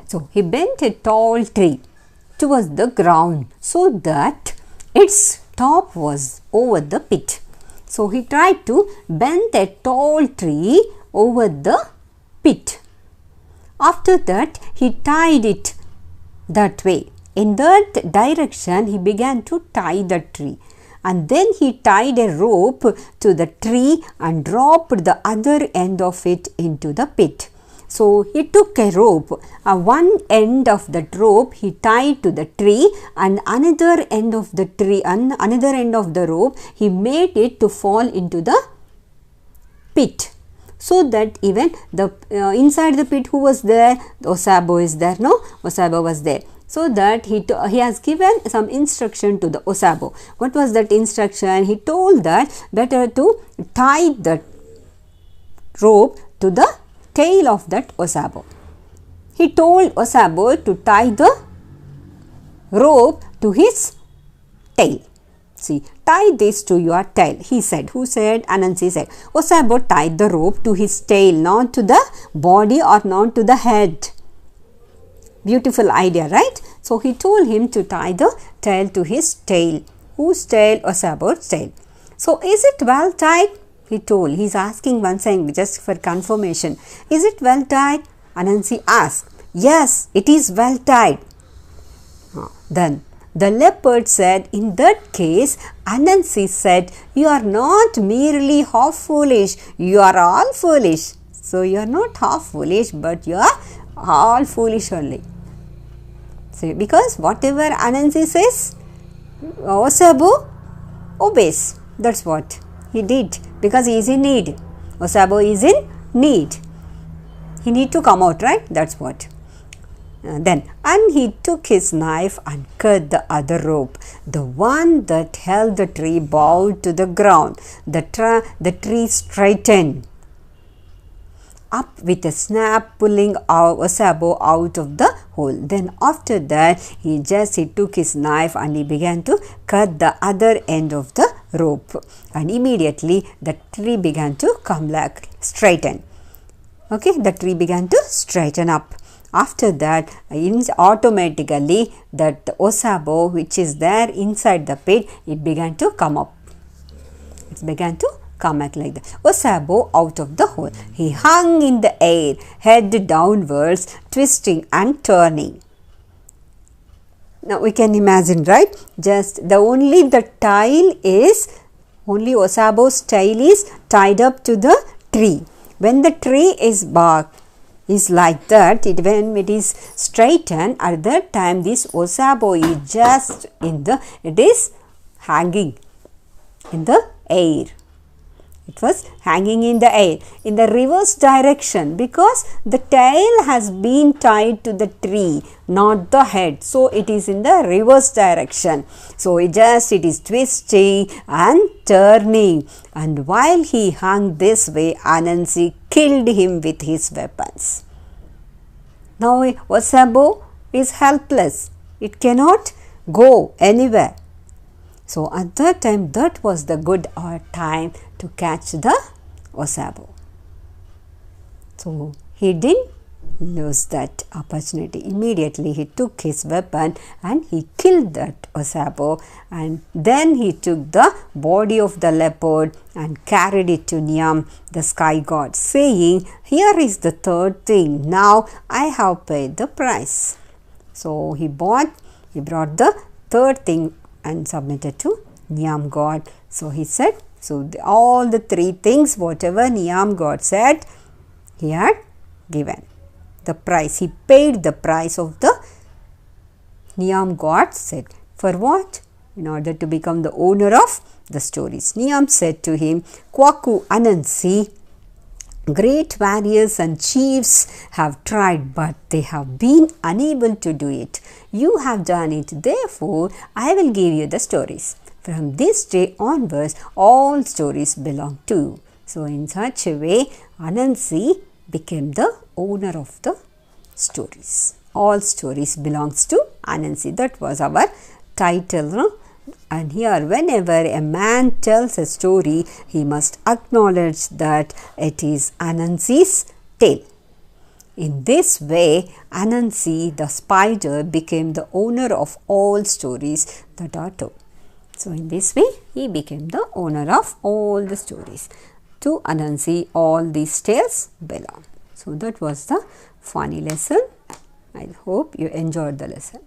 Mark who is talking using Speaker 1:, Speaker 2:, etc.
Speaker 1: So he bent a tall tree towards the ground so that its top was over the pit. So he tried to bend a tall tree over the pit. After that, he tied it that way. In that direction, he began to tie the tree. And then he tied a rope to the tree and dropped the other end of it into the pit. So he took a rope, one end of that rope he tied to the tree, and another end of the tree and another end of the rope he made it to fall into the pit. So that even the inside the pit, who was there? Osabo is there, no? Osabo was there. So that he has given some instruction to the Osabo. What was that instruction? He told that better to tie the rope to the tail of that Osabo. He told Osabo to tie the rope to his tail. See, tie this to your tail, he said. Who said? Anansi said. Osabo tied the rope to his tail, not to the body or not to the head. Beautiful idea, right? So he told him to tie the tail to his tail. Whose tail? Osabo's tail. So is it well tied? He told. He's asking once again just for confirmation. Is it well tied? Anansi asked. Yes, it is well tied. Then the leopard said, in that case, Anansi said, you are not merely half foolish, you are all foolish. So you are not half foolish, but you are all foolish only. So because whatever Anansi says, Osabo obeys. That's what he did, because he is in need. Osabo is in need. He need to come out, right? That's what. And he took his knife and cut the other rope. The one that held the tree bowed to the ground. The tree straightened up with a snap, pulling Osabo out of the hole. Then after that, he took his knife and he began to cut the other end of the rope. And immediately the tree began to come back, straighten. Okay, the tree began to straighten up. After that, automatically that Osabo, which is there inside the pit, it began to come up. It began to come out like that. Osabo out of the hole. He hung in the air, head downwards, twisting and turning. Now we can imagine, right? Just only Osabo's tail is tied up to the tree. When the tree is like that, when it is straightened, at that time this Osabo is just it is hanging in the air. It was hanging in the air in the reverse direction, because the tail has been tied to the tree, not the head. So it is in the reverse direction. So it is twisting and turning. And while he hung this way, Anansi killed him with his weapons. Now Osabo is helpless. It cannot go anywhere. So at that time, that was the good time to catch the Osabo. So he didn't lose that opportunity. Immediately he took his weapon and he killed that Osabo, and then he took the body of the leopard and carried it to Niam, the sky god, saying, here is the third thing. Now I have paid the price. So he brought the third thing and submitted to Niam god. So he said, all the three things, whatever Niam god said, he had given the price. He paid the price of the Niam god said. For what? In order to become the owner of the stories. Niam said to him, Kwaku Anansi, great warriors and chiefs have tried, but they have been unable to do it. You have done it, therefore I will give you the stories. From this day onwards, all stories belong to you. So in such a way, Anansi became the owner of the stories. All stories belongs to Anansi. That was our title. No? And here, whenever a man tells a story, he must acknowledge that it is Anansi's tale. In this way, Anansi the spider became the owner of all stories that are told. So, in this way, he became the owner of all the stories. To Anansi, all these tales belong. So, that was the funny lesson. I hope you enjoyed the lesson.